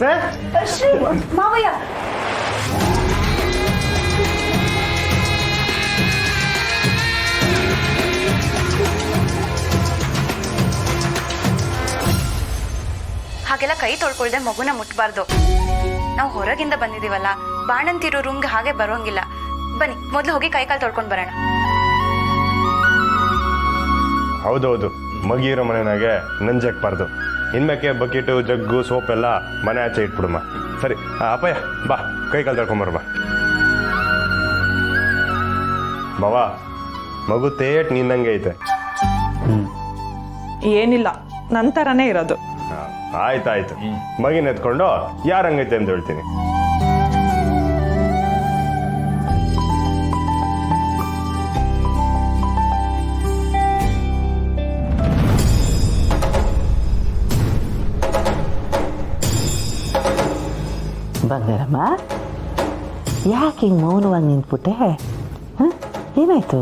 ಸೊಸೆ. ಮಾವಯ್ಯ, ಹಾಗೆಲ್ಲ ಕೈ ತೊಳ್ಕೊಳ್ದೆ ಮಗುನ ಮುಟ್ಬಾರ್ದು. ನಾವು ಹೊರಗಿಂದ ಬಂದಿದೀವಲ್ಲ, ಬಾಣಂತಿರೋ ರೂಮ್ಗೆ ಹಾಗೆ ಬರೋಂಗಿಲ್ಲ. ಬನ್ನಿ ಮೊದ್ಲು ಹೋಗಿ ಕೈ ಕಾಲು ತೊಳ್ಕೊಂಡ್ ಬರೋಣ. ಹೌದೌದು, ಮಗಿರೋ ಮನೆನಾಗೆ ನಂಜಕ್ಬಾರ್ದು. ಇನ್ಮೇಕೆ ಬಕೆಟು ಜಗ್ಗು ಸೋಪ್ ಎಲ್ಲ ಮನೆ ಆಚೆ ಇಟ್ಬಿಡಮ್ಮ. ಸರಿ ಅಪ್ಪಯ್ಯ, ಬಾ ಕೈ ಕಾಲು ತೊಳ್ಕೊಂಬರ್ಮ. ಬಾವ, ಮಗು ತೇಟ್ ನಿನ್ನಂಗೆ ಐತೆ. ಏನಿಲ್ಲ, ನಂತರನೇ ಇರೋದು. ಆಯ್ತಾಯ್ತು, ಮಗಿನ ಎತ್ಕೊಂಡು ಯಾರಂಗೈತೆ ಅಂತ ಹೇಳ್ತೀನಿ. ಬಂಗಾರಮ್ಮ, ಯಾಕೆ ಹಿಂಗೆ ಮೌನವಾಗಿ ನಿಂತ್ಬಿಟ್ಟೆ? ಏನಾಯ್ತು?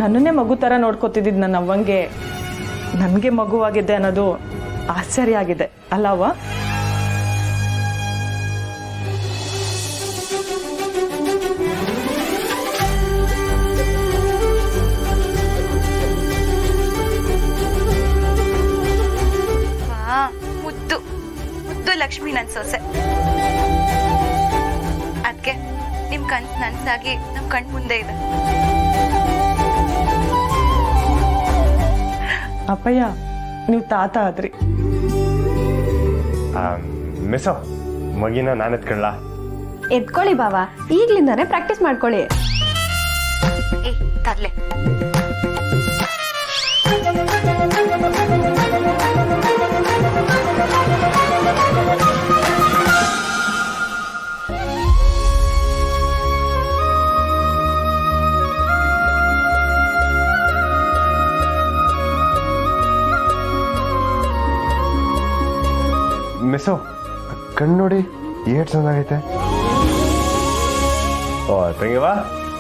ನನ್ನನ್ನೇ ಮಗು ಥರ ನೋಡ್ಕೊತಿದ್ದಿದ್ದು ನನ್ನ ಅವ್ವಂಗೆ ನನಗೆ ಮಗುವಾಗಿದೆ ಅನ್ನೋದು ಆಶ್ಚರ್ಯ ಆಗಿದೆ ಅಲ್ಲವ್ವ? ಮುದ್ದು ಮುದ್ದು ಲಕ್ಷ್ಮಿ ನನ್ ಸೊಸೆ. ಅದಕ್ಕೆ ನಿಮ್ ಕಣ್ ನನ್ಸಾಗಿ ನಮ್ ಕಣ್ ಮುಂದೆ ಇದೆ. ಅಪ್ಪಯ್ಯ, ನೀವು ತಾತ ಆದ್ರಿ. ಮಿಸೋ, ಮಗಿನ ನಾನು ಎತ್ಕೊಳ್ಳ? ಎತ್ಕೊಳ್ಳಿ ಬಾವ, ಈಗ್ಲಿಂದಾನೆ ಪ್ರಾಕ್ಟೀಸ್ ಮಾಡ್ಕೊಳ್ಳಿ. ಏ ತರ್ಲೆ. ಮಿಸೋ, ಕಣ್ಣು ನೋಡಿ ಏಟ್ ಚೆನ್ನಾಗೈತೆ. ಓ ತಂಗಿವಾ,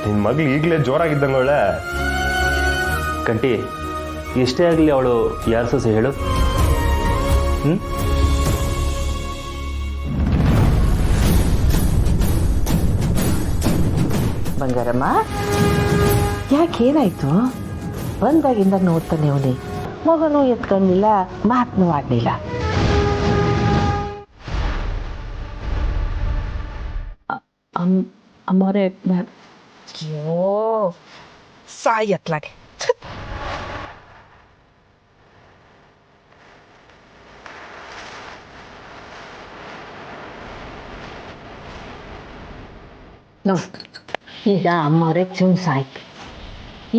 ನಿನ್ ಮಗ್ಳು ಈಗಲೇ ಜೋರಾಗಿದ್ದಂಗೆ ಒಳ್ಳೆ. ಕಂಟಿ, ಎಷ್ಟೇ ಆಗಲಿ ಅವಳು ಯಾರು ಸೊಸೆ ಹೇಳು? ಬಂಗಾರಮ್ಮ, ಯಾಕೇನಾಯ್ತು? ಬಂದಾಗಿಂದ ನೋಡ್ತಾನೆ ಅವನಿ, ಮಗನೂ ಎತ್ಕೊಂಡಿಲ್ಲ, ಮಾತನೂ ಆಡಲಿಲ್ಲ. ಅಮ್ಮೋರೆ, ಅಯ್ಯೋ ಸಾಯತ್ಲಾಗೆ. ಈಗ ಅಮ್ಮವ್ರೆ ಚುಮ್ ಸಾಯ್ತು.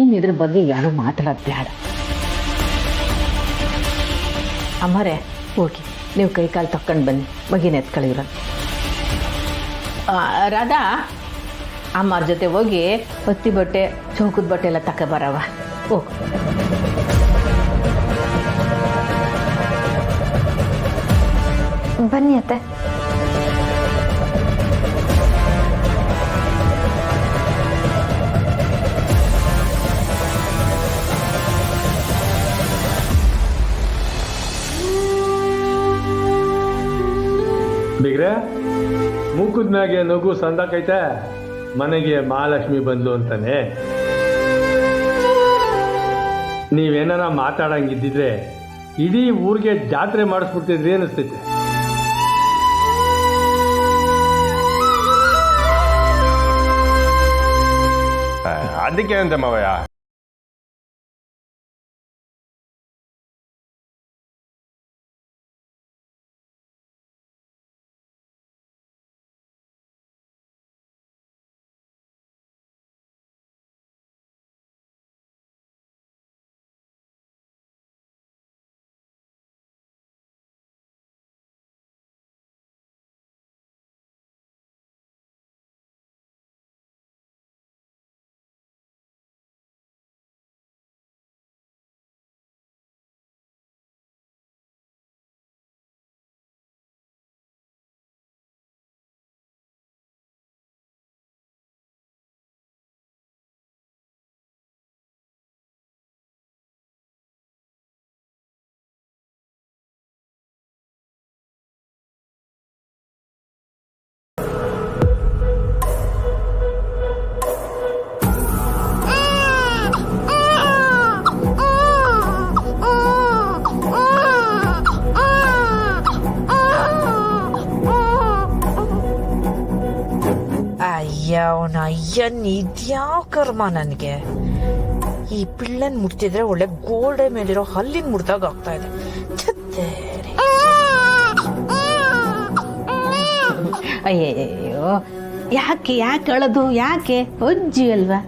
ಇದ್ರ ಬಗ್ಗೆ ಯಾರು ಮಾತಾಡೋದು ಬೇಡ. ಅಮ್ಮರೇ, ಹೋಗಿ ನೀವು ಕೈ ಕಾಲು ತಕ್ಕೊಂಡು ಬನ್ನಿ, ಮಗಿನ ಎತ್ಕೊಳ್ಳಿವ್ರ. ರಾಧಾ, ಅಮ್ಮವ್ರ ಜೊತೆ ಹೋಗಿ ಹೊತ್ತಿ ಬಟ್ಟೆ, ಚೌಕದ ಬಟ್ಟೆ ಎಲ್ಲ ತಗೊಬರವ. ಹೋಗು. ಬನ್ನಿ ಅತ್ತೆ. ಬಿಗ್ರೆ, ಮೂಕದ ಮ್ಯಾಗೆ ನಗು ಸಂದಾಕೈತೆ, ಮನೆಗೆ ಮಹಾಲಕ್ಷ್ಮಿ ಬಂದ್ಲು ಅಂತಾನೆ. ನೀವೇನಾರ ಮಾತಾಡಂಗಿದ್ದಿದ್ರೆ ಇಡೀ ಊರಿಗೆ ಜಾತ್ರೆ ಮಾಡಿಸ್ಬಿಡ್ತಿದ್ರಿ ಅನಿಸ್ತೈತೆ. ಅದಕ್ಕೆ ಅಂತ ಮಾವಯ್ಯ, ಅವನ ಅಯ್ಯನ್ ಇದ್ಯಾವ ಕರ್ಮ ನನಗೆ. ಈ ಪಿಳ್ಳನ್ ಮುಟ್ತಿದ್ರೆ ಒಳ್ಳೆ ಗೋಡೆ ಮೇಲಿರೋ ಹಲ್ಲಿನ ಮುಡ್ದಾಗ ಆಗ್ತಾ ಇದೆ. ಛತ್ತೇರಿ. ಅಯ್ಯಯ್ಯೋ, ಯಾಕೆ ಅಳದು? ಯಾಕೆ ಅಜ್ಜಿ ಅಲ್ವಾ?